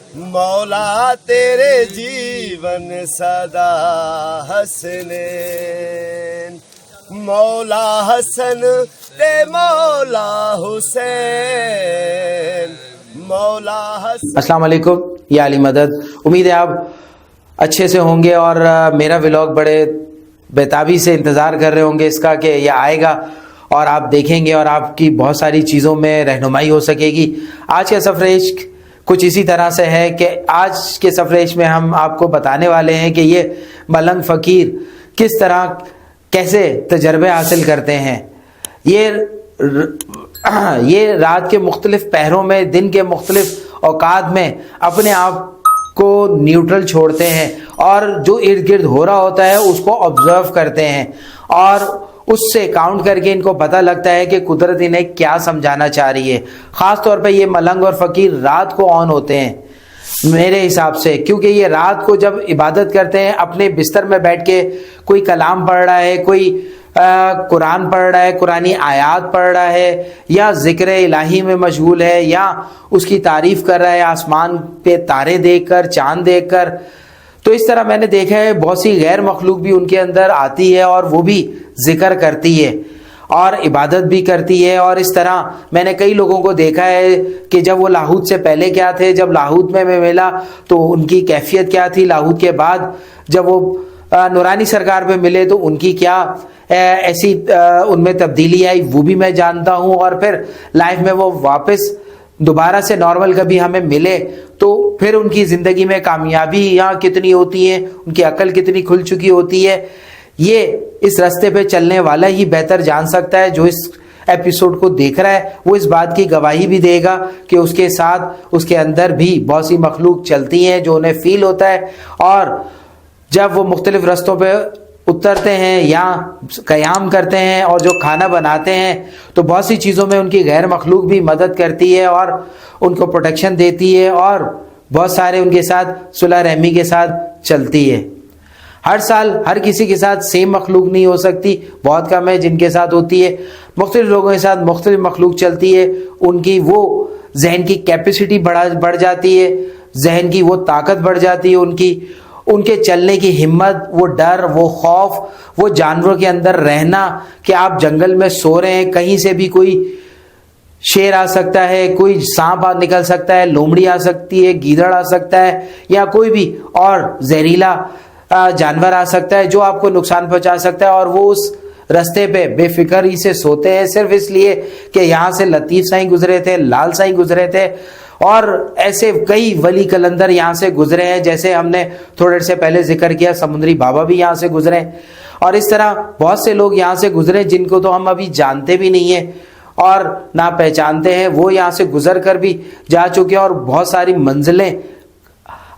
मौला तेरे जीवन सदा हसनैन, मौला हसन ते मौला हुसैन, मौला हसन। अस्सलाम वालेकुम, या अली मदद। उम्मीद है आप अच्छे से होंगे और मेरा व्लॉग बड़े बेताबी से इंतज़ार कर रहे होंगे इसका कि यह आएगा और आप देखेंगे और आपकी बहुत सारी चीज़ों में रहनुमाई हो सकेगी। आज का सफ़र इश्क कुछ इसी तरह से है कि आज के सफ़र इश्क में हम आपको बताने वाले हैं कि ये मलंग फ़कीर किस तरह कैसे तजर्बे हासिल करते हैं। ये रात के मुख्तलिफ पहरों में, दिन के मुख्तलिफ औकात में अपने आप को न्यूट्रल छोड़ते हैं और जो इर्द गिर्द हो रहा होता है उसको ऑब्जर्व करते हैं और उससे काउंट करके इनको पता लगता है कि कुदरत इन्हें क्या समझाना चाह रही है। ख़ास तौर पे ये मलंग और फ़कीर रात को ऑन होते हैं मेरे हिसाब से, क्योंकि ये रात को जब इबादत करते हैं अपने बिस्तर में बैठ के, कोई कलाम पढ़ रहा है, कोई कुरान पढ़ रहा है, कुरानी आयात पढ़ रहा है, या जिक्र इलाही में मशगूल है, या उसकी तारीफ कर रहा है आसमान पे तारे देखकर, चांद देखकर। तो इस तरह मैंने देखा है बहुत सी गैर मखलूक भी उनके अंदर आती है और वो भी जिक्र करती है और इबादत भी करती है। और इस तरह मैंने कई लोगों को देखा है कि जब वो लाहौत से पहले क्या थे, जब लाहौत में मैं मिला तो उनकी कैफियत क्या थी, लाहौत के बाद जब वो नूरानी सरकार पे मिले तो उनकी क्या ऐसी उनमें तब्दीली आई वो भी मैं जानता हूँ। और फिर लाइफ में वो वापस दोबारा से नॉर्मल कभी हमें मिले तो फिर उनकी ज़िंदगी में कामयाबी यहाँ कितनी होती है, उनकी अकल कितनी खुल चुकी होती है, ये इस रास्ते पे चलने वाला ही बेहतर जान सकता है। जो इस एपिसोड को देख रहा है वो इस बात की गवाही भी देगा कि उसके साथ उसके अंदर भी बहुत सी मखलूक चलती हैं जो उन्हें फील होता है। और जब वो मुख्तलिफ रास्तों पे उतरते हैं या क़याम करते हैं और जो खाना बनाते हैं तो बहुत सी चीज़ों में उनकी गैर मखलूक भी मदद करती है और उनको प्रोटेक्शन देती है और बहुत सारे उनके साथ सुलह रहमी के साथ चलती है। हर साल हर किसी के साथ सेम मखलूक नहीं हो सकती, बहुत कम है जिनके साथ होती है। मुख्तलिफ लोगों के साथ मुख्तलिफ मखलूक चलती है, उनकी वो जहन की कैपेसिटी बढ़ जाती है, जहन की वो ताकत बढ़ जाती है, उनके चलने की हिम्मत, वो डर, वो खौफ, वो जानवरों के अंदर रहना कि आप जंगल में सो रहे हैं, कहीं से भी कोई शेर आ सकता है, कोई सांप निकल सकता है, लोमड़ी आ सकती है, गीदड़ आ सकता है या कोई भी और जहरीला जानवर आ सकता है जो आपको नुकसान पहुंचा सकता है। और वो उस रास्ते पे बेफिक्री से सोते हैं सिर्फ इसलिए कि यहाँ से लतीफ़ साईं गुजरे थे, लाल साईं गुजरे थे और ऐसे कई वली कलंदर यहाँ से गुजरे हैं। जैसे हमने थोड़े से पहले जिक्र किया, समुद्री बाबा भी यहाँ से गुजरे और इस तरह बहुत से लोग यहाँ से गुजरे जिनको तो हम अभी जानते भी नहीं है और ना पहचानते हैं। वो यहाँ से गुजर कर भी जा चुके हैं और बहुत सारी मंजिलें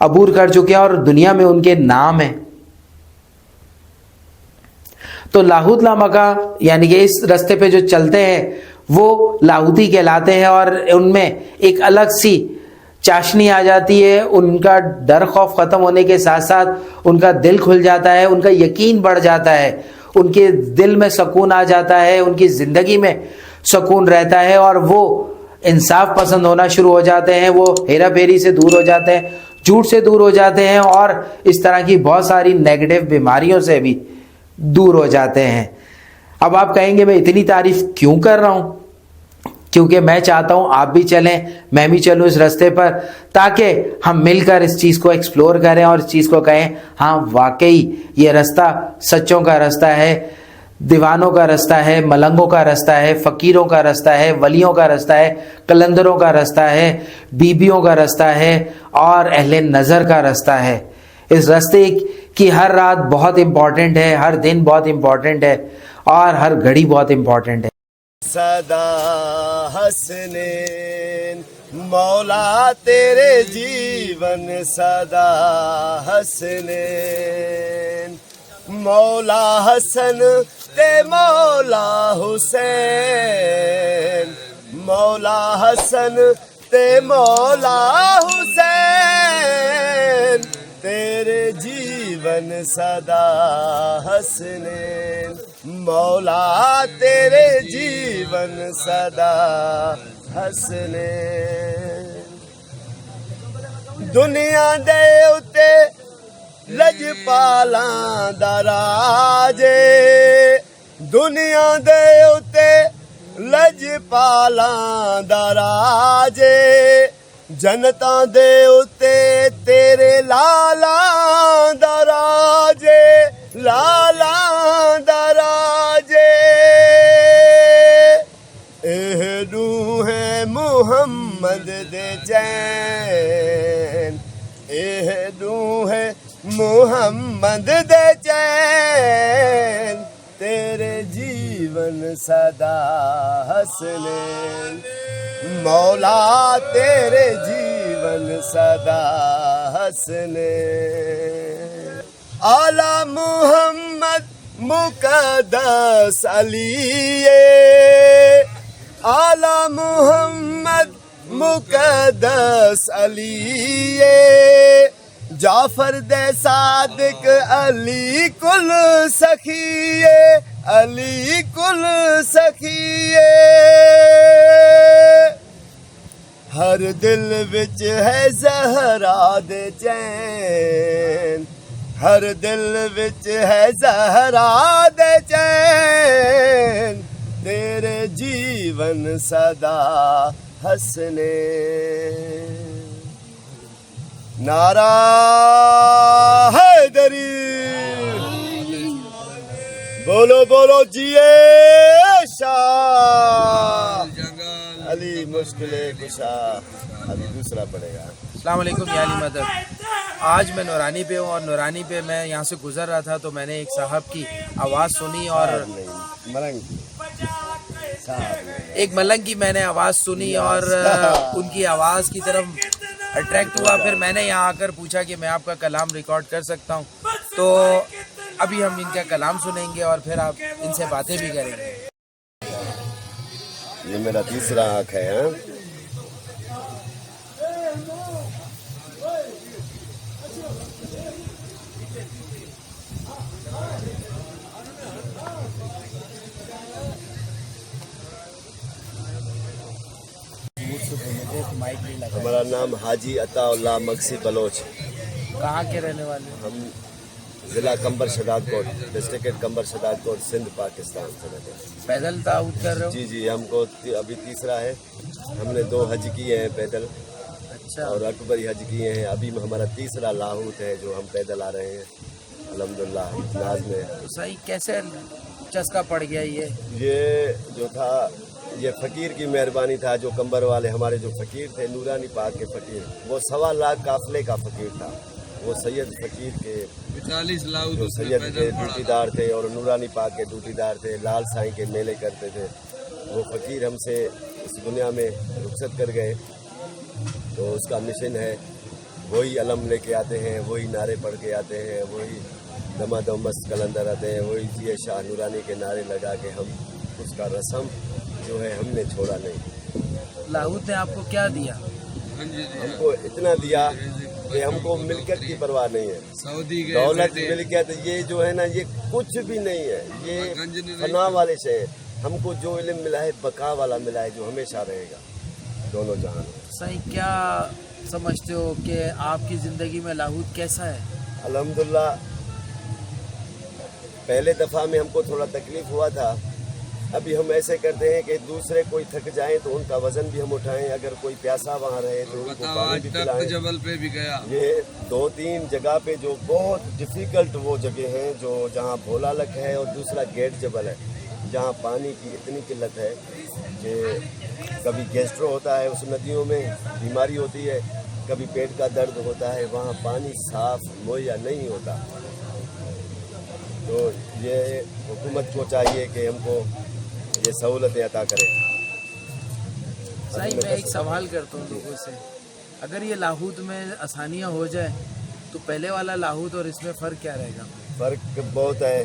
अबूर कर चुके हैं और दुनिया में उनके नाम है। तो लाहौत लामका यानी कि इस रास्ते पे जो चलते हैं वो लाहौती कहलाते हैं और उनमें एक अलग सी चाशनी आ जाती है। उनका डर खौफ ख़त्म होने के साथ साथ उनका दिल खुल जाता है, उनका यकीन बढ़ जाता है, उनके दिल में सुकून आ जाता है, उनकी ज़िंदगी में सुकून रहता है और वो इंसाफ पसंद होना शुरू हो जाते हैं। वो हेरा फेरी से दूर हो जाते हैं, झूठ से दूर हो जाते हैं और इस तरह की बहुत सारी नेगेटिव बीमारियों से भी दूर हो जाते हैं। अब आप कहेंगे मैं इतनी तारीफ क्यों कर रहा हूँ? क्योंकि मैं चाहता हूँ आप भी चलें, मैं भी चलूँ इस रास्ते पर, ताकि हम मिलकर इस चीज़ को एक्सप्लोर करें और इस चीज़ को कहें हाँ वाकई ये रास्ता सच्चों का रास्ता है, दीवानों का रास्ता है, मलंगों का रास्ता है, फ़कीरों का रास्ता है, वलियों का रास्ता है, कलंदरों का रास्ता है, बीबियों का रास्ता है और अहले नज़र का रास्ता है। इस रास्ते की हर रात बहुत इम्पॉर्टेंट है, हर दिन बहुत इम्पॉर्टेंट है और हर घड़ी बहुत इम्पॉर्टेंट है। सदा हसनैन, मौला तेरे जीवन सदा हसनैन, मौला हसन ते मौला हुसैन, मौला हसन ते मौला हुसैन, तेरे जीवन सदा हसनैन, मौला तेरे जीवन सदा हसनैन। दुनिया दे उते लजपालां दा राज दुनिया दे उते लजपालां दा राज जनता दे उते तेरे लालां दा राज लालां दा राज एह रूह मुहम्मद दे चैन एह रूह मुहम्मद दे चैन तेरे जीवन सदा हसनैन मौला तेरे जीवन सदा हसनैन आला मुहम्मद मुकद्दस अलीए आला मुहम्मद मुकद्दस अलीए जाफर दे सादिक अली कुल सखिए अली कुल सखिए हर दिल विच है ज़हरा दे चैन हर दिल विच है ज़हरा दे चैन तेरे जीवन सदा हसने नारा हैदरी बोलो बोलो जिए शाह अली मुश्किले कुशा अभी दूसरा पड़ेगा। अस्सलाम वालेकुम या अली मदद। आज मैं नूरानी पे हूँ और नूरानी पे मैं यहाँ से गुजर रहा था तो मैंने एक साहब की आवाज़ सुनी और एक मलंग की मैंने आवाज़ सुनी और उनकी आवाज़ की तरफ अट्रैक्ट हुआ। फिर मैंने यहाँ आकर पूछा कि मैं आपका कलाम रिकॉर्ड कर सकता हूँ, तो अभी हम इनका कलाम सुनेंगे और फिर आप इनसे बातें भी करेंगे। ये मेरा तीसरा आँख है। हाँ? हमारा नाम हाजी अताउल्लाह मक्सी बलोच। कहाँ के रहने वाले? हम ज़िला कंबर शदादकोट डिस्ट्रिक्ट कंबर शदादकोट सिंध पाकिस्तान से रहते हैं। पैदल ताउट कर रहे हो? जी जी हमको अभी तीसरा है। हमने 2 हज किए हैं पैदल। अच्छा। और अकबरी हज किए हैं। अभी हमारा तीसरा लाहौत है जो हम पैदल आ रहे हैं अल्हम्दुलिल्लाह नाज में। तो सही कैसे चस्का पड़ गया ये जो था ये फ़कीर की मेहरबानी था। जो कंबर वाले हमारे जो फ़कीर थे नूरानी पाक के फ़कीर, वो 1.25 लाख काफिले का फ़कीर था। वो सैयद फ़कीर के 40 लाख जो सैयद के ड्यूटीदार थे और नूरानी पाक के ड्यूटीदार थे। लाल साईं के मेले करते थे। वो फ़कीर हमसे इस दुनिया में रुखसत कर गए तो उसका मिशन है वही अलम लेके आते हैं, वही नारे पढ़ के आते हैं, वही दमादम मस्त कलंदर आते हैं, वही जिए शाह नूरानी के नारे लगा के हम उसका रस्म जो है हमने छोड़ा नहीं। लाहौत ने आपको क्या दिया? हमको इतना दिया कि हमको मिल्कियत की परवाह नहीं है। सऊदी के दौलत मिल्कियत ये जो है ना ये कुछ भी नहीं है। ये फना वाले से हमको जो इल्म मिला है बका वाला मिला है जो हमेशा रहेगा दोनों जहां। सही क्या समझते हो कि आपकी ज़िंदगी में लाहौत कैसा है? अल्हम्दुलिल्लाह पहले दफ़ा में हमको थोड़ा तकलीफ हुआ था। अभी हम ऐसे करते हैं कि दूसरे कोई थक जाए तो उनका वजन भी हम उठाएं। अगर कोई प्यासा वहाँ रहे तो उनको पानी भी पिलाएं। जबल पे भी गया। ये 2-3 जगह पे जो बहुत डिफ़िकल्ट वो जगह हैं जो जहाँ भोला लक है और दूसरा गेट जबल है जहाँ पानी की इतनी किल्लत है कि कभी गैस्ट्रो होता है, उस नदियों में बीमारी होती है, कभी पेट का दर्द होता है, वहाँ पानी साफ मुहैया नहीं होता। तो ये हुकूमत को चाहिए कि हमको ये सहूलतें अता करें। सही मैं एक सवाल करता हूँ लोगों से, अगर ये लाहौत में आसानियाँ हो जाए तो पहले वाला लाहौत और इसमें फ़र्क क्या रहेगा? फ़र्क बहुत है।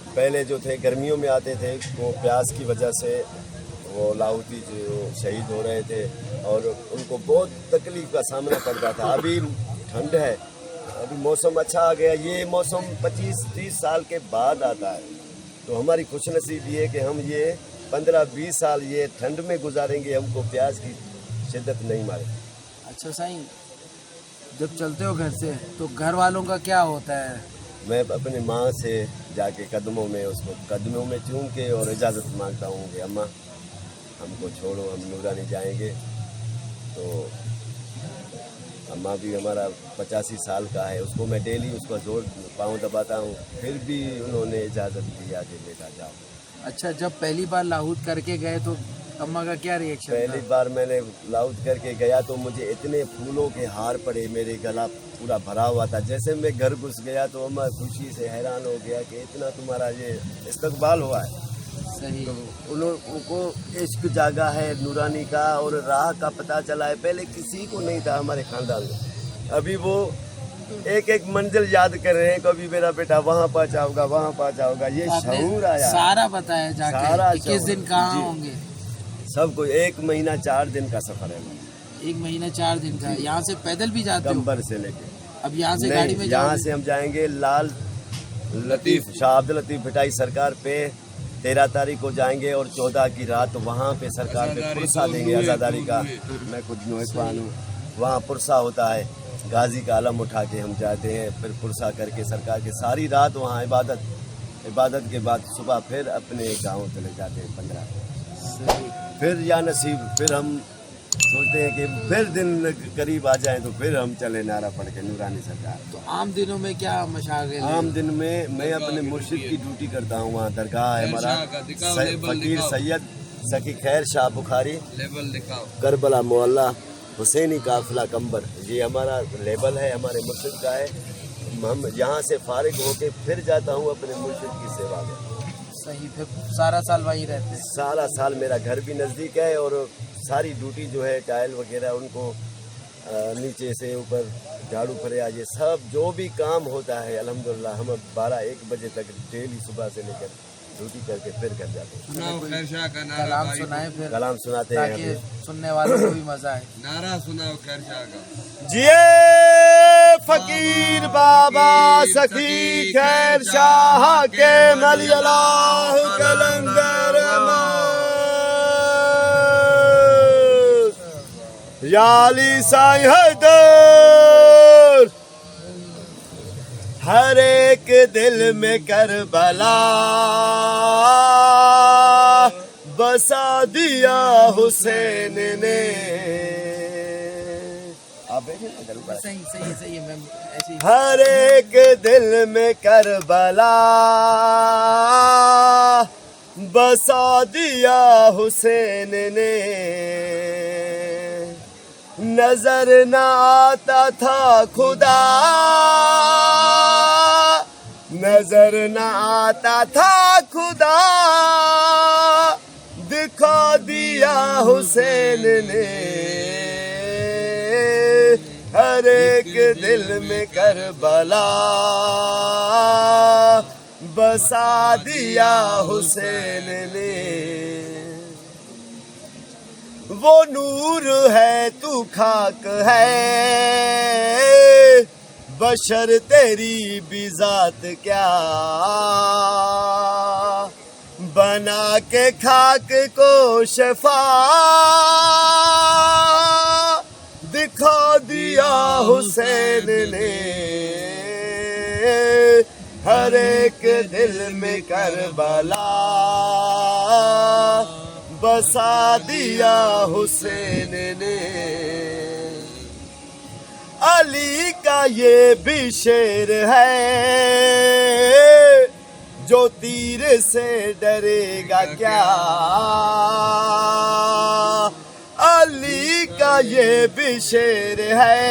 पहले जो थे गर्मियों में आते थे वो प्यास की वजह से वो लाहौती जो शहीद हो रहे थे और उनको बहुत तकलीफ़ का सामना पड़ता था। अभी ठंड है, अभी मौसम अच्छा आ गया। ये मौसम 25-30 साल के बाद आता है तो हमारी खुशनसीबी है कि हम ये 15-20 साल ये ठंड में गुजारेंगे, हमको प्यास की शिद्दत नहीं मारे। अच्छा साईं, जब चलते हो घर से तो घर वालों का क्या होता है? मैं अपनी माँ से जाके कदमों में चूम के और इजाज़त मांगता हूँ कि अम्मा हमको छोड़ो, हम नूरानी जाएंगे। तो अम्मा भी हमारा 85 साल का है, उसको मैं डेली उसका जोर पाँव दबाता हूँ, फिर भी उन्होंने इजाज़त दिया कि बेटा जाओ। अच्छा, जब पहली बार लाहौद करके गए तो अम्मा का क्या रिएक्शन पहली था? बार मैंने लाहौद करके गया तो मुझे इतने फूलों के हार पड़े, मेरे गला पूरा भरा हुआ था। जैसे मैं घर घुस गया तो अम्मा खुशी से हैरान हो गया कि इतना तुम्हारा ये इस्तकबाल हुआ है। सही। तो उन लोगों को इश्क जागा है नूरानी का और राह का पता चला है, पहले किसी को नहीं था हमारे खानदान में। अभी वो एक एक मंजिल याद कर रहे हैं, कभी मेरा बेटा वहाँ पहुँचा होगा, वहाँ पहुँचा होगा, ये शऊर आया। सारा बताया सारा जाके 21 शऊर। दिन कहाँ जी। होंगे? सबको 1 महीना 4 दिन का सफर है, 1 महीना 4 दिन का। यहाँ से पैदल भी जाते हो? कंबर से लेके। अब यहाँ से नहीं, गाड़ी में यहाँ जाओगे? से हम जाएंगे लाल लतीफ शाह अब्दुल लतीफ भटाई सरकार पे 13 तारीख को जाएंगे और 14 की रात वहाँ पे सरकार पे पुरसा देंगे आज़ादारी का। मैं खुद नौजवान हूँ, वहाँ पुरसा होता है, गाजी का आलम उठा के हम जाते हैं, फिर पुरसा करके सरकार के सारी रात वहाँ इबादत के बाद सुबह फिर अपने गाँव चले जाते हैं 15 को। फिर या नसीब, फिर हम सोचते हैं कि फिर दिन करीब आ जाए तो फिर हम चले नारा पढ़ के नूरानी सरकार। तो आम दिनों में क्या मशागिल है? आम दिन में मैं अपने मुर्शिद की ड्यूटी करता हूँ, वहाँ दरगाह है हमारा, फकीर सैयद सकी खैर शाह बुखारी लेवल दिखाओ, करबला मोहल्ला हुसैनी काफिला कंबर, ये हमारा लेबल है, हमारे मुर्शिद का है। हम यहाँ से फारिग होके फिर जाता हूँ अपने मुर्शिद की सेवा में। सही। फिर सारा साल वहीं रहते हैं? सारा साल मेरा घर भी नज़दीक है और सारी ड्यूटी जो है टाइल वगैरह उनको नीचे से ऊपर झाड़ू फरिया ये सब जो भी काम होता है अल्हम्दुलिल्लाह हम 12-1 बजे तक डेली सुबह से लेकर ड्यूटी करके फिर घर जाते हैं। सुनाओ खैर शाह का नारा कलाम भाई, सुनाए फिर, कलाम सुनाते हैं ताकि अभी। सुनने वालों को भी मजा आए। नारा सुनाओ खैर शाह का। जिए फकीर बाबा सखी खैर शाह के मलियालाह कलंदर याली साईं हैदर, हर एक दिल में करबला बसा दिया हुसैन ने। आप बैठे ना इधर ऊपर। सही सही सही है मैम, ऐसे ही। हर एक दिल में करबला बसा दिया हुसैन ने। नजर न आता था खुदा, नजर न आता था खुदा, दिखा दिया हुसैन ने। हर एक दिल में करबला बसा दिया हुसैन ने। वो नूर है तू खाक है, बशर तेरी भी जात क्या, बना के खाक को शफा दिखा दिया हुसैन ने। हर एक दिल में करबला बसा दिया हुसैन ने। अली का ये भी शेर है, जो तीर से डरेगा क्या, अली का ये भी शेर है,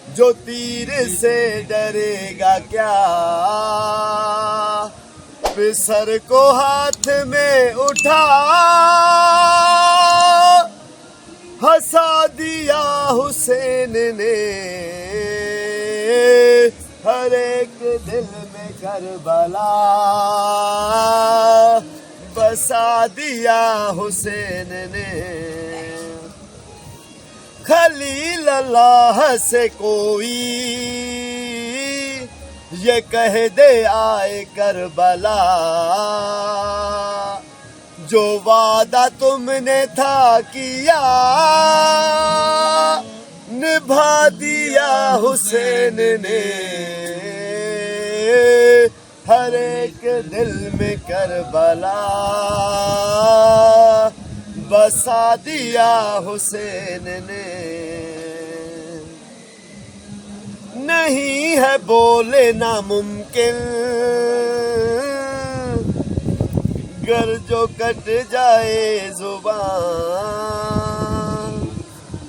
जो तीर से डरेगा क्या। सर को हाथ में उठा हंसा दिया हुसैन ने। हर एक दिल में करबला बसा दिया हुसैन ने। खलील अल्लाह से कोई ये कह दे आए करबला, जो वादा तुमने था किया निभा दिया हुसैन ने हर एक दिल में करबला बसा दिया हुसैन ने। नहीं है बोले नामुमकिन गर जो कट जाए जुबान,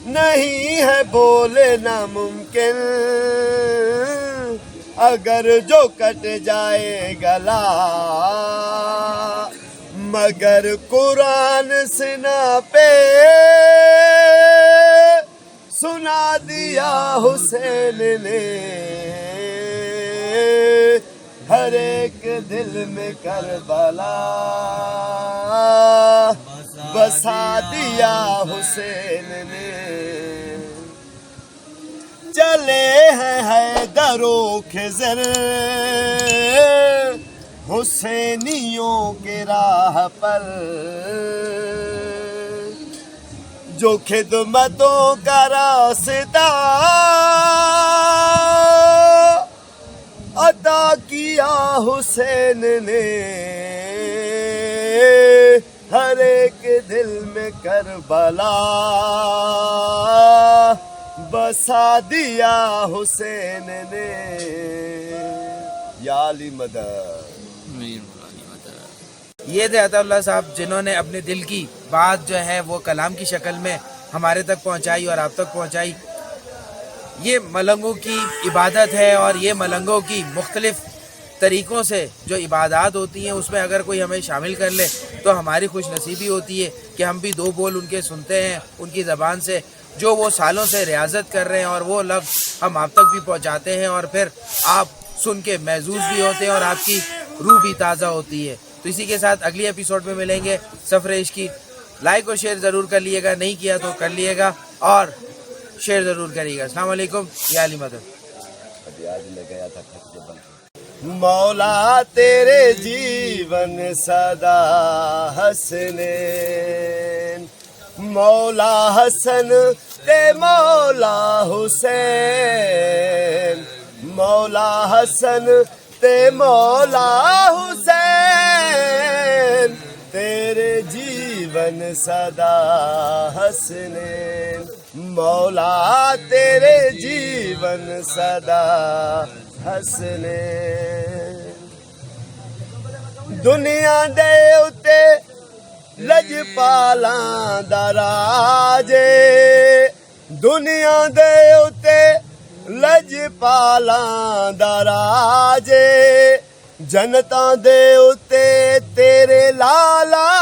नहीं है बोले नामुमकिन अगर जो कट जाए गला, मगर कुरान सिना पे सुना दिया हुसैन ने हर एक दिल में करबला बसा दिया हुसैन ने। चले हैं हैदरो खिज़र हुसैनियों के राह पर, जो खिदमतों का रास्ता अता किया हुसैन ने हर एक दिल में करबला बसा दिया हुसैन ने। या अली मदद। ये थे अताउल्लाह साहब जिन्होंने अपने दिल की बात जो है वो कलाम की शक्ल में हमारे तक पहुंचाई और आप तक पहुंचाई। ये मलंगों की इबादत है और ये मलंगों की मुख्तलिफ तरीक़ों से जो इबादत होती हैं उसमें अगर कोई हमें शामिल कर ले तो हमारी खुश नसीबी होती है कि हम भी दो बोल उनके सुनते हैं उनकी ज़बान से, जो वो सालों से रियाजत कर रहे हैं और वो लफ्ज़ हम आप तक भी पहुंचाते हैं और फिर आप सुन के महसूस भी होते हैं और आपकी रूह भी ताज़ा होती है। तो इसी के साथ अगली एपिसोड में मिलेंगे। सफ़र इश्क लाइक और शेयर ज़रूर कर लिएगा, नहीं किया तो कर लिएगा और शेयर ज़रूर करिएगा। अस्सलाम वालेकुम। या अली मदद। अभी आज मैं गया था खत के बल। मौला तेरे जीवन सदा हसनैन, मौला हसन ते मौला हुसैन, मौला हसन ते मौला हुसैन, तेरे जीवन सदा हसनैन, मौला तेरे जीवन सदा हसनैन। दुनिया दे उते लजपालां दा राजे, दुनिया दे उते लजपालां दा राजे, जनतां दे उते तेरे लाला